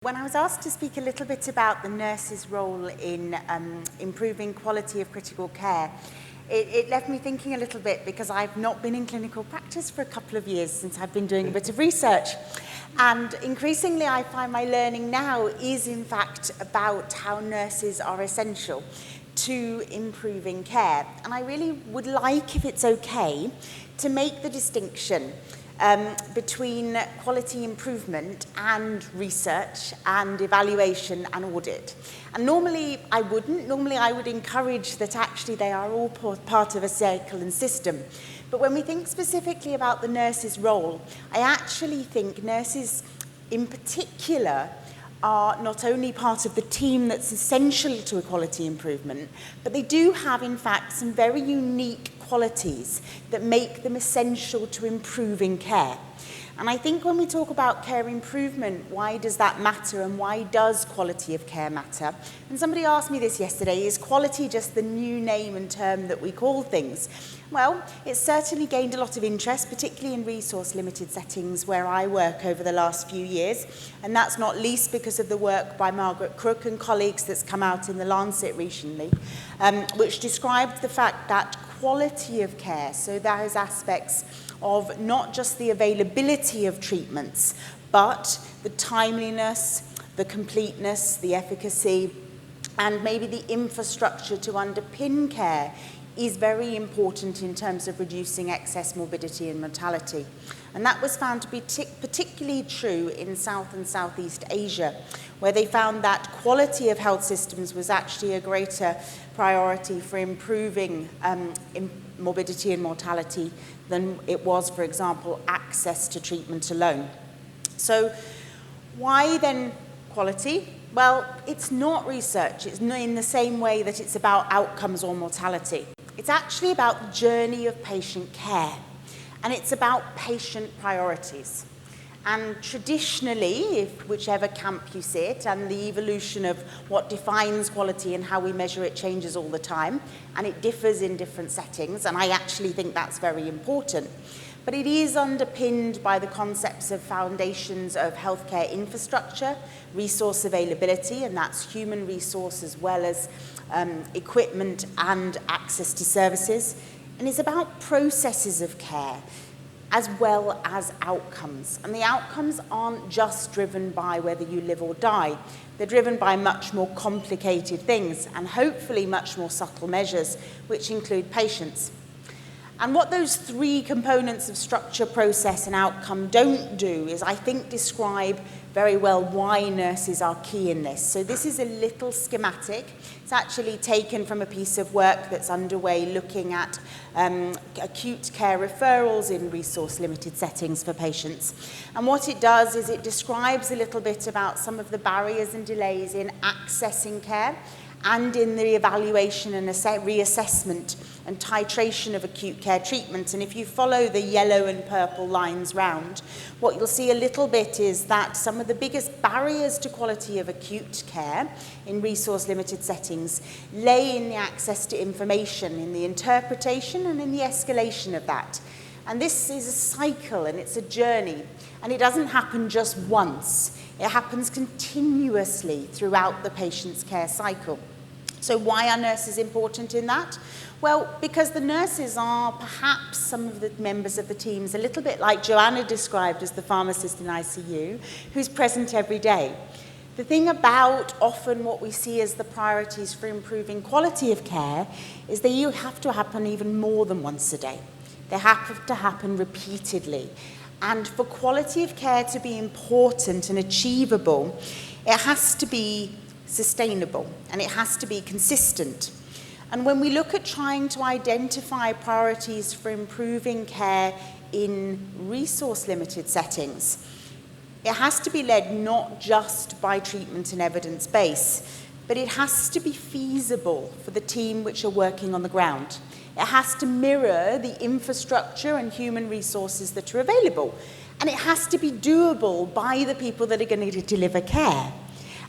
When I was asked to speak a little bit about the nurse's role in improving quality of critical care, it left me thinking a little bit because I've not been in clinical practice for a couple of years since I've been doing a bit of research. And increasingly I find my learning now is in fact about how nurses are essential to improving care. And I really would like, if it's okay, to make the distinction between quality improvement and research and evaluation and audit. And normally I wouldn't. Normally I would encourage that actually they are all part of a cycle and system. But when we think specifically about the nurse's role, I actually think nurses in particular are not only part of the team that's essential to a quality improvement, but they do have in fact some very unique qualities that make them essential to improving care. And I think when we talk about care improvement, why does that matter and why does quality of care matter? And somebody asked me this yesterday, is quality just the new name and term that we call things? Well, it's certainly gained a lot of interest, particularly in resource-limited settings where I work over the last few years. And that's not least because of the work by Margaret Crook and colleagues that's come out in the Lancet recently, which described the fact that quality of care, so those aspects of not just the availability of treatments, but the timeliness, the completeness, the efficacy, and maybe the infrastructure to underpin care is very important in terms of reducing excess morbidity and mortality. And that was found to be particularly true in South and Southeast Asia, where they found that quality of health systems was actually a greater priority for improving morbidity and mortality than it was, for example, access to treatment alone. So why then quality? Well, it's not research. It's not in the same way that it's about outcomes or mortality. It's actually about the journey of patient care, and it's about patient priorities. And traditionally, whichever camp you sit, and the evolution of what defines quality and how we measure it changes all the time, and it differs in different settings, and I actually think that's very important. But it is underpinned by the concepts of foundations of healthcare infrastructure, resource availability, and that's human resource as well as equipment and access to services. And it's about processes of care as well as outcomes. And the outcomes aren't just driven by whether you live or die. They're driven by much more complicated things and hopefully much more subtle measures, which include patience. And what those three components of structure, process, and outcome don't do is, I think, describe very well why nurses are key in this. So this is a little schematic. It's actually taken from a piece of work that's underway looking at acute care referrals in resource-limited settings for patients. And what it does is it describes a little bit about some of the barriers and delays in accessing care and in the evaluation and reassessment and titration of acute care treatment. And if you follow the yellow and purple lines round, what you'll see a little bit is that some of the biggest barriers to quality of acute care in resource-limited settings lay in the access to information, in the interpretation and in the escalation of that. And this is a cycle and it's a journey. And it doesn't happen just once. It happens continuously throughout the patient's care cycle. So why are nurses important in that? Well, because the nurses are perhaps some of the members of the teams, a little bit like Joanna described as the pharmacist in ICU, who's present every day. The thing about often what we see as the priorities for improving quality of care is that you have to happen even more than once a day. They have to happen repeatedly. And for quality of care to be important and achievable, it has to be sustainable and it has to be consistent. And when we look at trying to identify priorities for improving care in resource-limited settings, it has to be led not just by treatment and evidence base, but it has to be feasible for the team which are working on the ground. It has to mirror the infrastructure and human resources that are available. And it has to be doable by the people that are going to deliver care.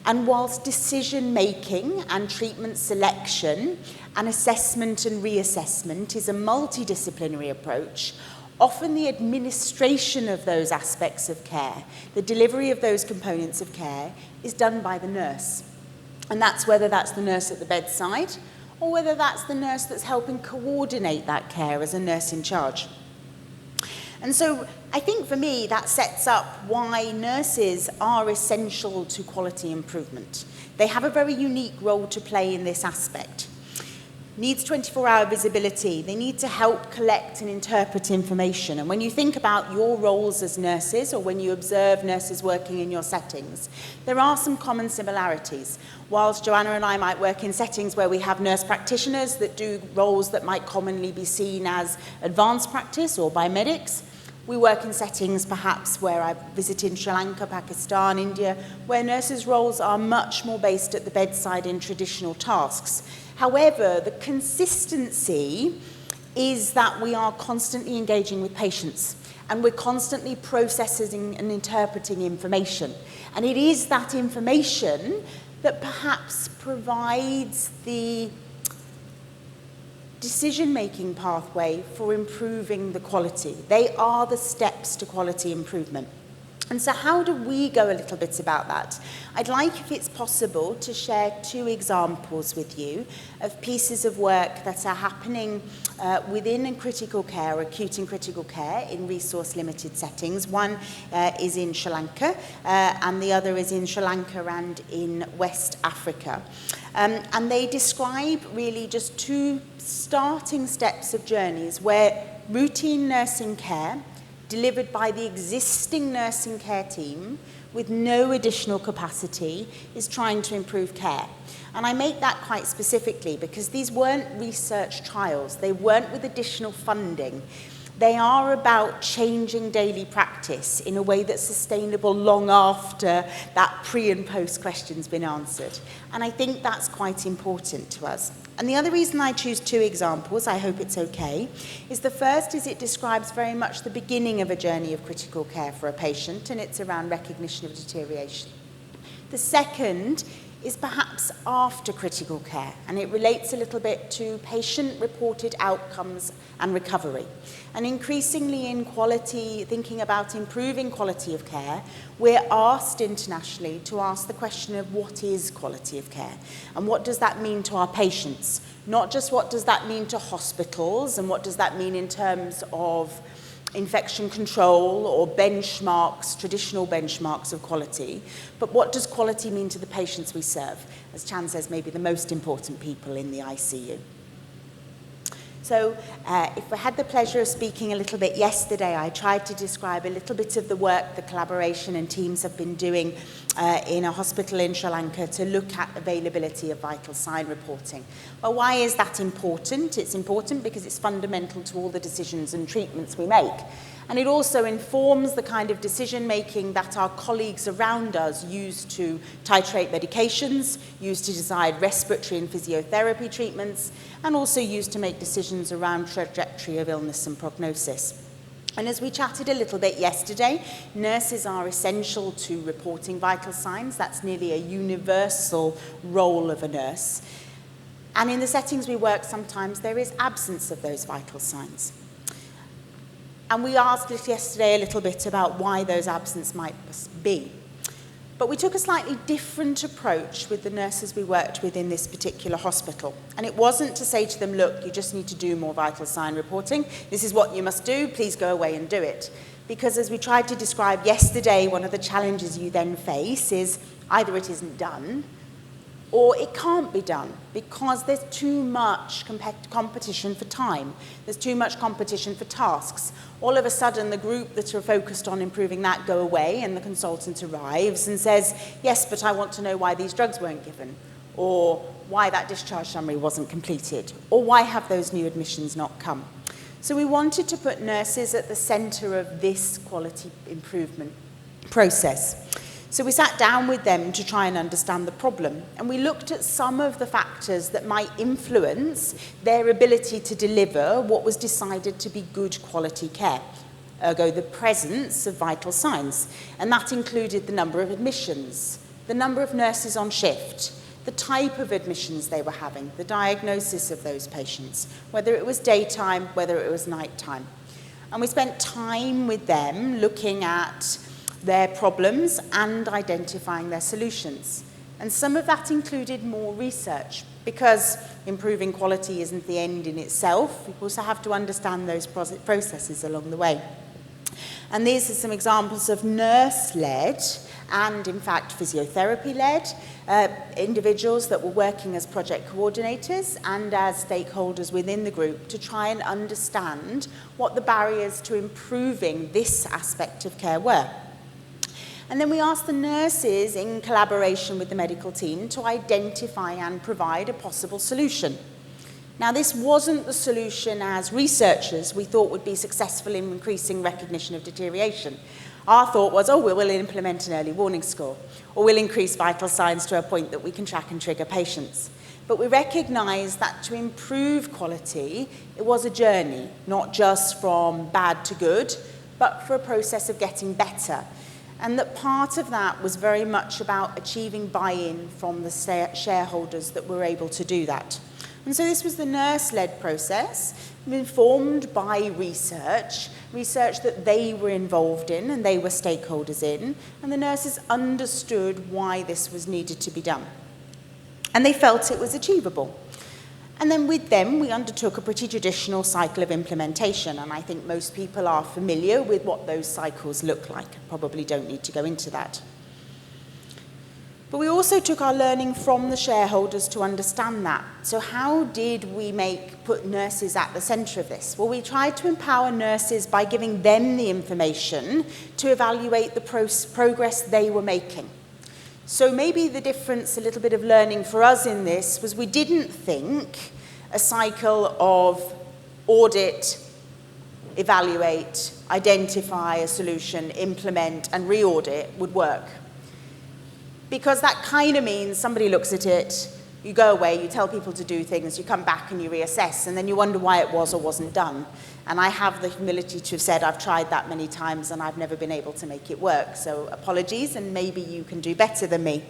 And whilst decision-making and treatment selection and assessment and reassessment is a multidisciplinary approach, often the administration of those aspects of care, the delivery of those components of care, is done by the nurse. And that's whether that's the nurse at the bedside or whether that's the nurse that's helping coordinate that care as a nurse in charge. And so I think for me that sets up why nurses are essential to quality improvement. They have a very unique role to play in this aspect. Needs 24-hour visibility. They need to help collect and interpret information. And when you think about your roles as nurses, or when you observe nurses working in your settings, there are some common similarities. Whilst Joanna and I might work in settings where we have nurse practitioners that do roles that might commonly be seen as advanced practice or biomedics, we work in settings perhaps where I've visited Sri Lanka, Pakistan, India, where nurses' roles are much more based at the bedside in traditional tasks. However, the consistency is that we are constantly engaging with patients and we're constantly processing and interpreting information. And it is that information that perhaps provides the decision-making pathway for improving the quality. They are the steps to quality improvement. And so how do we go a little bit about that? I'd like, if it's possible, to share 2 examples with you of pieces of work that are happening within critical care, acute and critical care, in resource-limited settings. One is in Sri Lanka, and the other is in Sri Lanka and in West Africa. And they describe really just 2 starting steps of journeys where routine nursing care delivered by the existing nursing care team with no additional capacity is trying to improve care. And I make that quite specifically because these weren't research trials. They weren't with additional funding. They are about changing daily practice in a way that's sustainable long after that pre and post question's been answered. And I think that's quite important to us. And the other reason I choose 2 examples, I hope it's okay, is the first is it describes very much the beginning of a journey of critical care for a patient, and it's around recognition of deterioration. The second is perhaps after critical care, and it relates a little bit to patient-reported outcomes and recovery. And increasingly in quality, thinking about improving quality of care, we're asked internationally to ask the question of what is quality of care, and what does that mean to our patients? Not just what does that mean to hospitals, and what does that mean in terms of infection control or benchmarks, traditional benchmarks of quality, but what does quality mean to the patients we serve? As Chan says, maybe the most important people in the ICU. So if I had the pleasure of speaking a little bit yesterday, I tried to describe a little bit of the work the collaboration and teams have been doing in a hospital in Sri Lanka to look at availability of vital sign reporting. Well, why is that important? It's important because it's fundamental to all the decisions and treatments we make. And it also informs the kind of decision-making that our colleagues around us use to titrate medications, use to decide respiratory and physiotherapy treatments, and also use to make decisions around trajectory of illness and prognosis. And as we chatted a little bit yesterday, nurses are essential to reporting vital signs. That's nearly a universal role of a nurse. And in the settings we work, sometimes there is absence of those vital signs. And we asked yesterday a little bit about why those absences might be. But we took a slightly different approach with the nurses we worked with in this particular hospital. And it wasn't to say to them, look, you just need to do more vital sign reporting. This is what you must do. Please go away and do it. Because as we tried to describe yesterday, one of the challenges you then face is either it isn't done or it can't be done because there's too much competition for time. There's too much competition for tasks. All of a sudden, the group that are focused on improving that go away and the consultant arrives and says, yes, but I want to know why these drugs weren't given, or why that discharge summary wasn't completed, or why have those new admissions not come. So we wanted to put nurses at the centre of this quality improvement process. So we sat down with them to try and understand the problem, and we looked at some of the factors that might influence their ability to deliver what was decided to be good quality care, ergo the presence of vital signs. And that included the number of admissions, the number of nurses on shift, the type of admissions they were having, the diagnosis of those patients, whether it was daytime, whether it was nighttime. And we spent time with them looking at their problems and identifying their solutions. And some of that included more research, because improving quality isn't the end in itself. We also have to understand those processes along the way. And these are some examples of nurse-led and, in fact, physiotherapy-led individuals that were working as project coordinators and as stakeholders within the group to try and understand what the barriers to improving this aspect of care were. And then we asked the nurses, in collaboration with the medical team, to identify and provide a possible solution. Now, this wasn't the solution as researchers we thought would be successful in increasing recognition of deterioration. Our thought was, oh, we'll implement an early warning score, or we'll increase vital signs to a point that we can track and trigger patients. But we recognised that to improve quality, it was a journey, not just from bad to good, but for a process of getting better. And that part of that was very much about achieving buy-in from the shareholders that were able to do that. And so this was the nurse-led process, informed by research that they were involved in and they were stakeholders in, and the nurses understood why this was needed to be done. And they felt it was achievable. And then with them, we undertook a pretty traditional cycle of implementation, and I think most people are familiar with what those cycles look like. I probably don't need to go into that. But we also took our learning from the shareholders to understand that. So how did we put nurses at the centre of this? Well, we tried to empower nurses by giving them the information to evaluate the progress they were making. So maybe the difference, a little bit of learning for us in this, was we didn't think a cycle of audit, evaluate, identify a solution, implement, and re-audit would work. Because that kind of means somebody looks at it, you go away, you tell people to do things, you come back and you reassess, and then you wonder why it was or wasn't done. And I have the humility to have said I've tried that many times and I've never been able to make it work. So apologies, and maybe you can do better than me.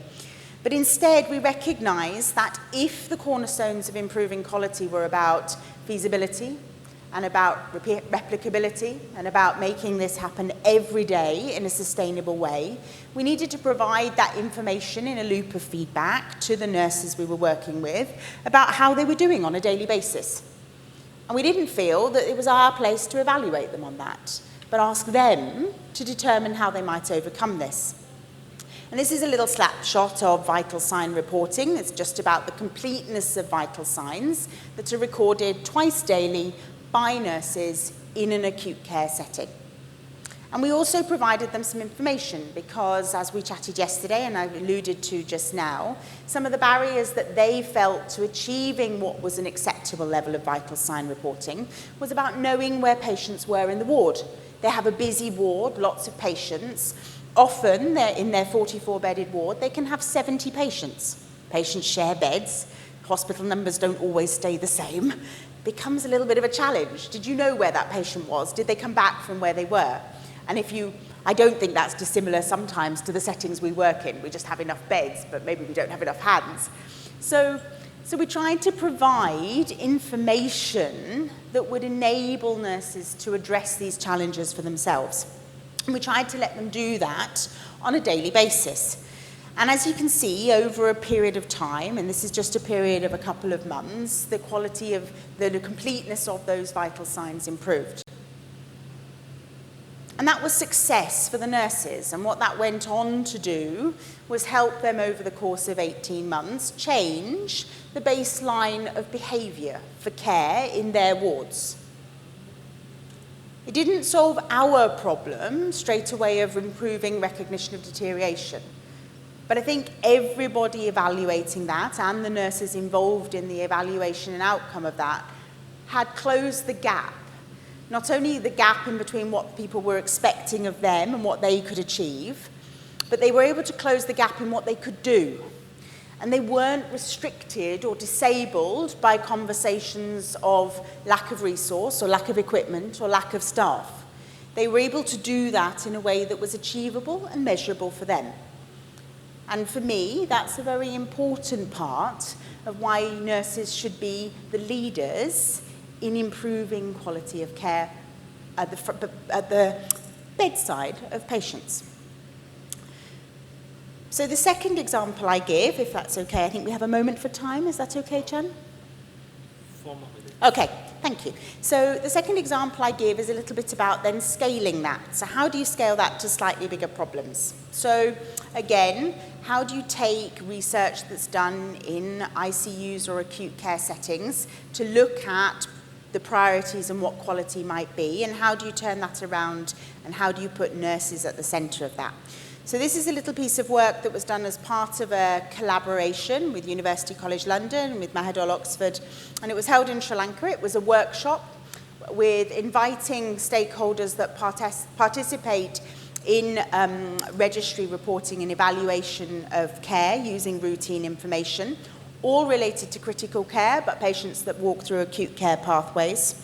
But instead, we recognise that if the cornerstones of improving quality were about feasibility and about replicability and about making this happen every day in a sustainable way, we needed to provide that information in a loop of feedback to the nurses we were working with about how they were doing on a daily basis. And we didn't feel that it was our place to evaluate them on that, but ask them to determine how they might overcome this. And this is a little snapshot of vital sign reporting. It's just about the completeness of vital signs that are recorded twice daily by nurses in an acute care setting. And we also provided them some information because, as we chatted yesterday and I alluded to just now, some of the barriers that they felt to achieving what was an acceptable level of vital sign reporting was about knowing where patients were in the ward. They have a busy ward, lots of patients. Often, they're in their 44-bedded ward, they can have 70 patients. Patients share beds. Hospital numbers don't always stay the same. Becomes a little bit of a challenge. Did you know where that patient was? Did they come back from where they were? And I don't think that's dissimilar sometimes to the settings we work in. We just have enough beds, but maybe we don't have enough hands. So we tried to provide information that would enable nurses to address these challenges for themselves. And we tried to let them do that on a daily basis. And as you can see, over a period of time, and this is just a period of a couple of months, the quality of the completeness of those vital signs improved. And that was success for the nurses. And what that went on to do was help them over the course of 18 months change the baseline of behaviour for care in their wards. It didn't solve our problem straight away of improving recognition of deterioration. But I think everybody evaluating that and the nurses involved in the evaluation and outcome of that had closed the gap. Not only the gap in between what people were expecting of them and what they could achieve, but they were able to close the gap in what they could do. And they weren't restricted or disabled by conversations of lack of resource or lack of equipment or lack of staff. They were able to do that in a way that was achievable and measurable for them. And for me, that's a very important part of why nurses should be the leaders in improving quality of care at the bedside of patients. So the second example I give, if that's okay, I think we have a moment for time. Is that okay, Chan? 4 more minutes. Okay, thank you. So the second example I give is a little bit about then scaling that. So how do you scale that to slightly bigger problems? So again, how do you take research that's done in ICUs or acute care settings to look at the priorities and what quality might be, and how do you turn that around, and how do you put nurses at the centre of that? So this is a little piece of work that was done as part of a collaboration with University College London and with Mahidol Oxford, and it was held in Sri Lanka. It was a workshop with inviting stakeholders that participate in registry reporting and evaluation of care using routine information, all related to critical care, but patients that walk through acute care pathways.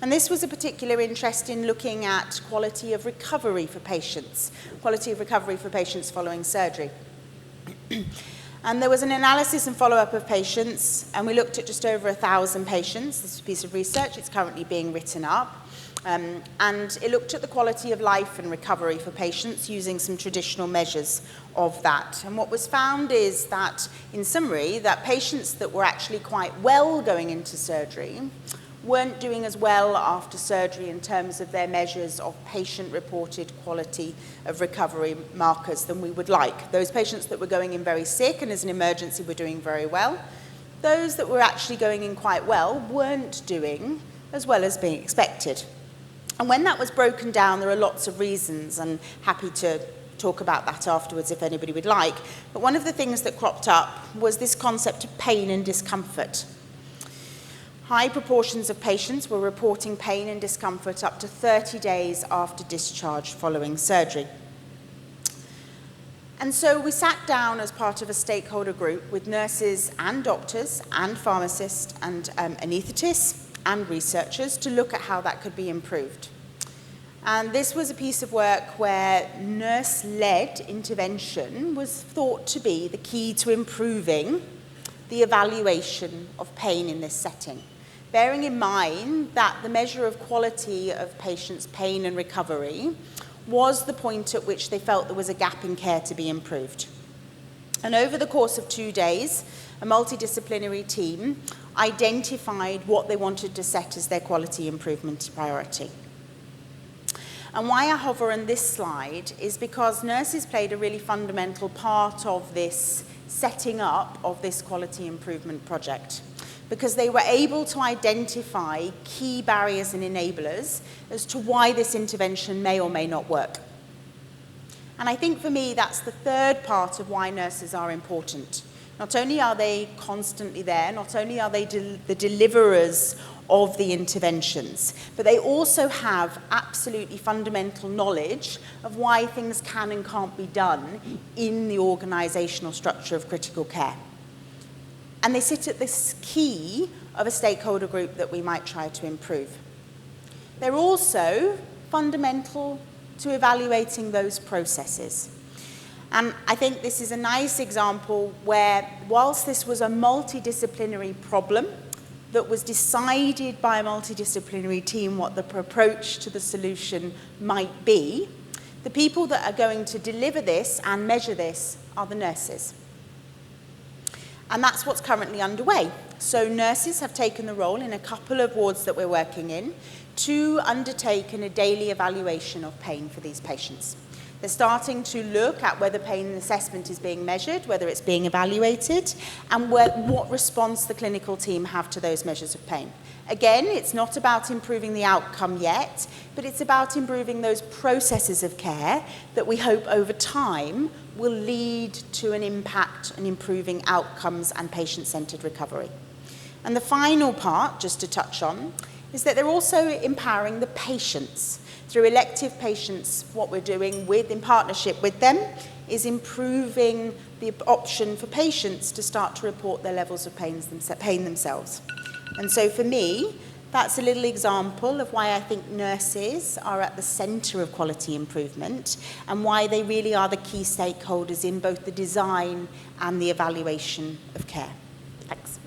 And this was a particular interest in looking at quality of recovery for patients following surgery. And there was an analysis and follow-up of patients, and we looked at just over 1,000 patients. This is a piece of research. It's currently being written up. And it looked at the quality of life and recovery for patients using some traditional measures of that. And what was found is that, in summary, that patients that were actually quite well going into surgery weren't doing as well after surgery in terms of their measures of patient-reported quality of recovery markers than we would like. Those patients that were going in very sick and as an emergency were doing very well. Those that were actually going in quite well weren't doing as well as being expected. And when that was broken down, there are lots of reasons, and happy to talk about that afterwards if anybody would like. But one of the things that cropped up was this concept of pain and discomfort. High proportions of patients were reporting pain and discomfort up to 30 days after discharge following surgery. And so we sat down as part of a stakeholder group with nurses and doctors and pharmacists and anaesthetists and researchers to look at how that could be improved. And this was a piece of work where nurse-led intervention was thought to be the key to improving the evaluation of pain in this setting, bearing in mind that the measure of quality of patients' pain and recovery was the point at which they felt there was a gap in care to be improved. And over the course of 2 days, a multidisciplinary team identified what they wanted to set as their quality improvement priority. And why I hover on this slide is because nurses played a really fundamental part of this setting up of this quality improvement project, because they were able to identify key barriers and enablers as to why this intervention may or may not work. And I think for me that's the third part of why nurses are important. Not only are they constantly there, not only are they the deliverers of the interventions, but they also have absolutely fundamental knowledge of why things can and can't be done in the organisational structure of critical care. And they sit at this key of a stakeholder group that we might try to improve. They're also fundamental to evaluating those processes. And I think this is a nice example where, whilst this was a multidisciplinary problem that was decided by a multidisciplinary team what the approach to the solution might be, the people that are going to deliver this and measure this are the nurses. And that's what's currently underway. So nurses have taken the role in a couple of wards that we're working in to undertake a daily evaluation of pain for these patients. They're starting to look at whether pain assessment is being measured, whether it's being evaluated, and what response the clinical team have to those measures of pain. Again, it's not about improving the outcome yet, but it's about improving those processes of care that we hope over time will lead to an impact on improving outcomes and patient-centred recovery. And the final part, just to touch on, is that they're also empowering the patients. Through elective patients, what we're doing in partnership with them is improving the option for patients to start to report their levels of pain themselves. And so for me, that's a little example of why I think nurses are at the centre of quality improvement and why they really are the key stakeholders in both the design and the evaluation of care. Thanks.